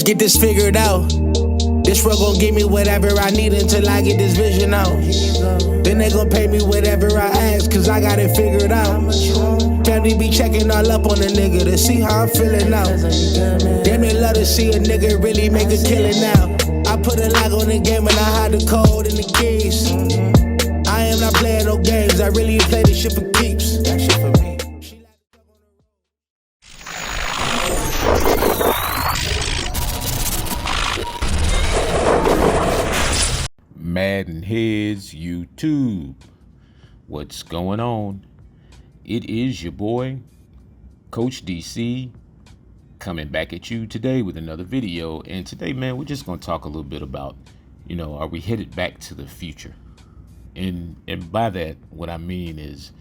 Let's get this figured out. This world gon' give me whatever I need until I get this vision out. Then they gon' pay me whatever I ask, cause I got it figured out. Family be checking all up on a nigga to see how I'm feeling now. Damn, they love to see a nigga really make a killing now. I put a lock on the game and I hide the code and the keys. I am not playing no games, I really play this shit for keeps. That shit for me. MaddenHeadz YouTube. What's going on? It is your boy, Coach DC, coming back at you today with another video. And today, man, we're just going to talk a little bit about, are we headed back to the future? And by that, what I mean is,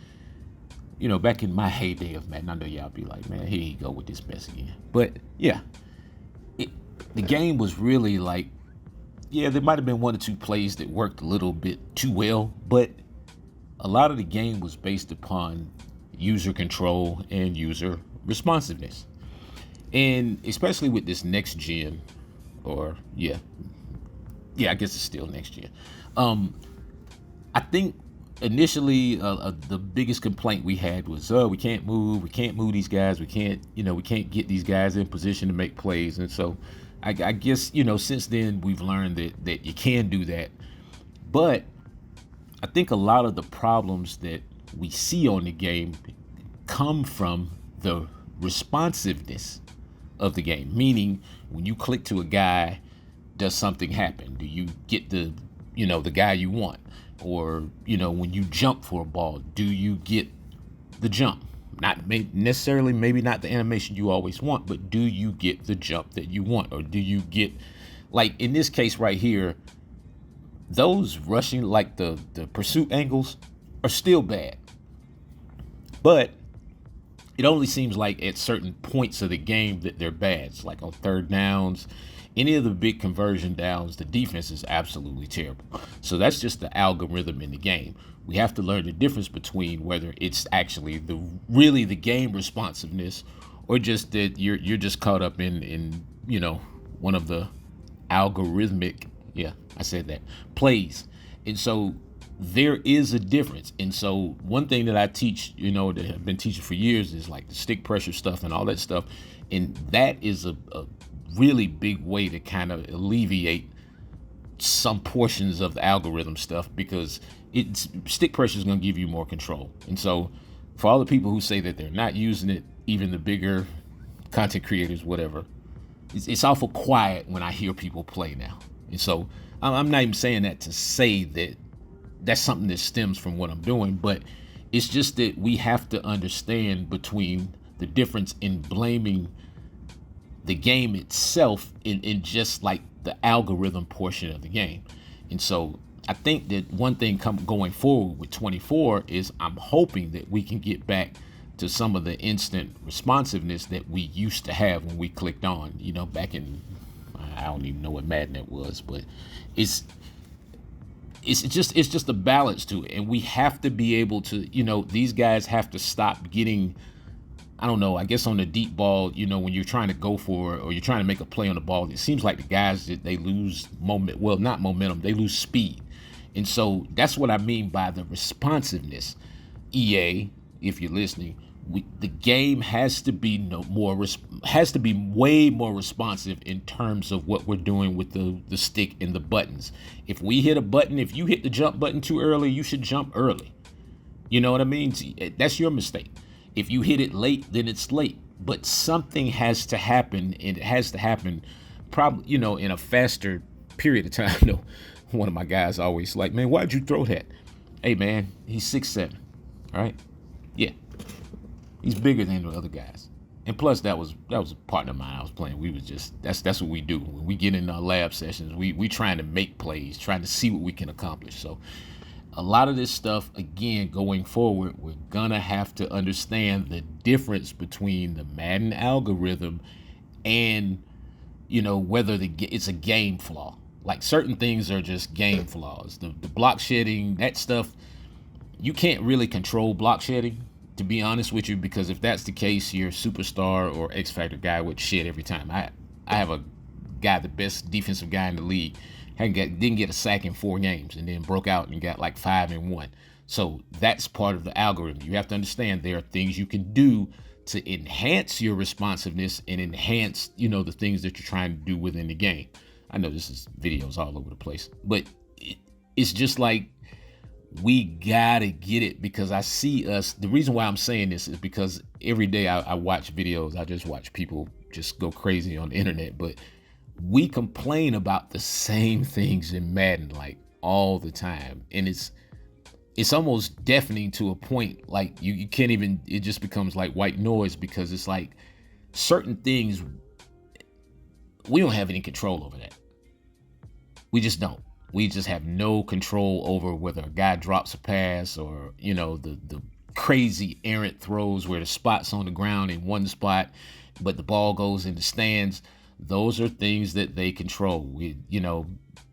back in my heyday of Madden, I know y'all be like, man, here you go with this mess again. But yeah, the game was really like, yeah, there might have been one or two plays that worked a little bit too well, but a lot of the game was based upon user control and user responsiveness. And especially with this next gen, or yeah, I guess it's still next gen. I think initially the biggest complaint we had was, we can't move these guys, we can't get these guys in position to make plays. And so I guess, since then we've learned that you can do that. But I think a lot of the problems that we see on the game come from the responsiveness of the game. Meaning, when you click to a guy, does something happen? Do you get the guy you want? Or, when you jump for a ball, do you get the jump? Not necessarily, maybe not the animation you always want, but do you get the jump that you want? Or do you get, like in this case right here, those rushing, like the pursuit angles are still bad. But it only seems like at certain points of the game that they're bad. It's like on third downs, any of the big conversion downs, the defense is absolutely terrible. So that's just the algorithm in the game. We have to learn the difference between whether it's actually the game responsiveness, or just that you're just caught up in one of the algorithmic, yeah, I said that, plays. And so there is a difference. And so one thing that I teach, that I've been teaching for years, is like the stick pressure stuff and all that stuff. And that is a really big way to kind of alleviate some portions of the algorithm stuff, because stick pressure is going to give you more control. And so for all the people who say that they're not using it, even the bigger content creators, whatever, it's awful quiet when I hear people play now. And so I'm not even saying that to say that that's something that stems from what I'm doing, but it's just that we have to understand between the difference in blaming the game itself in just like the algorithm portion of the game. And so I think that one thing going forward with 24 is I'm hoping that we can get back to some of the instant responsiveness that we used to have when we clicked on, back in, I don't even know what Madden it was, but it's just a balance to it. And we have to be able to, these guys have to stop getting, I don't know, I guess on the deep ball, when you're trying to go for it or you're trying to make a play on the ball, it seems like the guys, that they lose not momentum, they lose speed. And so that's what I mean by the responsiveness. EA, if you're listening, the game has to be way more responsive in terms of what we're doing with the stick and the buttons. If we hit a button, if you hit the jump button too early, you should jump early. You know what I mean? That's your mistake. If you hit it late, then it's late. But something has to happen, and it has to happen probably, in a faster period of time. One of my guys always like, man, why'd you throw that? Hey, man, he's 6'7", all right? Yeah, he's bigger than the other guys. And plus, that was a partner of mine I was playing. We was just, that's what we do. When we get in our lab sessions, we trying to make plays, trying to see what we can accomplish. So a lot of this stuff, again, going forward, we're gonna have to understand the difference between the Madden algorithm and, whether it's a game flaw. Like certain things are just game flaws. The block shedding, that stuff, you can't really control block shedding, to be honest with you, because if that's the case, your superstar or X Factor guy would shed every time. I have a guy, the best defensive guy in the league, didn't get a sack in 4 games, and then broke out and got like 5-1. So that's part of the algorithm. You have to understand there are things you can do to enhance your responsiveness and enhance, the things that you're trying to do within the game. I know this is videos all over the place, but it's just like, we gotta get it, because I see us. The reason why I'm saying this is because every day I watch videos. I just watch people just go crazy on the internet, but we complain about the same things in Madden like all the time, and it's almost deafening to a point. Like you can't even. It just becomes like white noise, because it's like certain things we don't have any control over that. We just don't. We just have no control over whether a guy drops a pass or, the crazy errant throws where the spot's on the ground in one spot, but the ball goes in the stands. Those are things that they control.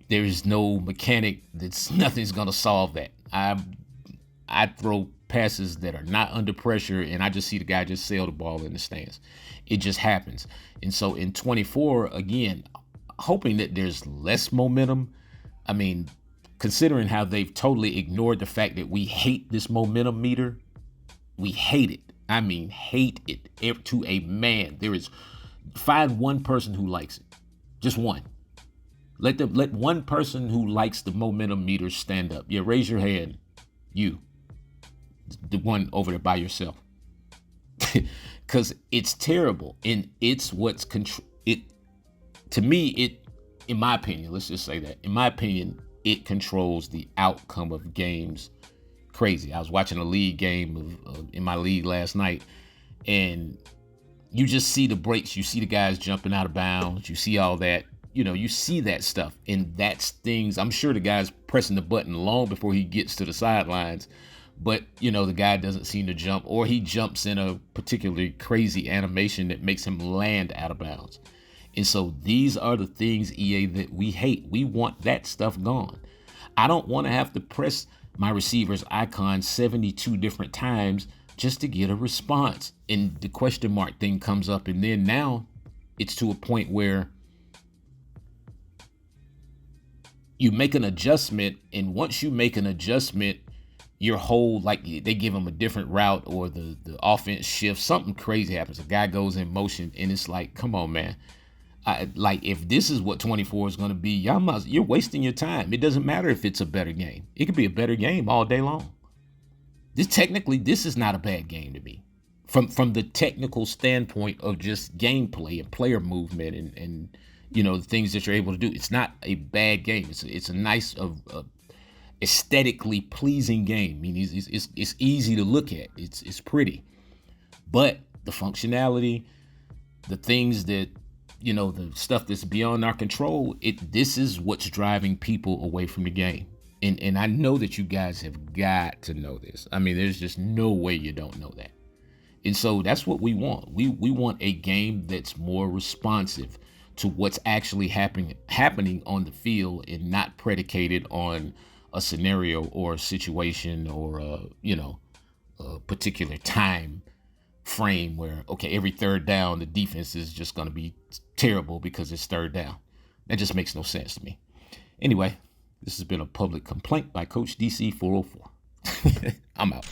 There is no mechanic. Nothing's going to solve that. I throw passes that are not under pressure, and I just see the guy just sail the ball in the stands. It just happens. And so in 24, again, hoping that there's less momentum. I mean, considering how they've totally ignored the fact that we hate this momentum meter, we hate it. I mean, hate it to a man. Find one person who likes it, just one. Let one person who likes the momentum meter stand up. Yeah, raise your hand. You, the one over there by yourself, because it's terrible, and it's what's to me. In my opinion, let's just say that, in my opinion, it controls the outcome of games. Crazy. I was watching a league game in my league last night, and you just see the breaks. You see the guys jumping out of bounds. You see all that. You see that stuff, and that's things. I'm sure the guy's pressing the button long before he gets to the sidelines, but the guy doesn't seem to jump, or he jumps in a particularly crazy animation that makes him land out of bounds. And so these are the things, EA, that we hate. We want that stuff gone. I don't want to have to press my receiver's icon 72 different times just to get a response. And the question mark thing comes up. And then now it's to a point where you make an adjustment. And once you make an adjustment, your whole, like, they give them a different route, or the offense shifts. Something crazy happens. A guy goes in motion, and it's like, come on, man. If this is what 24 is going to be, you're wasting your time. It doesn't matter if it's a better game. It could be a better game all day long. This is not a bad game to me. From the technical standpoint of just gameplay and player movement and the things that you're able to do. It's not a bad game. It's a nice, aesthetically pleasing game. I mean, it's easy to look at. It's pretty. But the functionality, the things that, the stuff that's beyond our control, this is what's driving people away from the game. And I know that you guys have got to know this. I mean, there's just no way you don't know that. And so that's what we want. We want a game that's more responsive to what's actually happening on the field, and not predicated on a scenario or a situation or a particular time frame where, okay, every third down, the defense is just going to be terrible because it's third down. That just makes no sense to me. Anyway, this has been a public complaint by Coach DC 404. I'm out.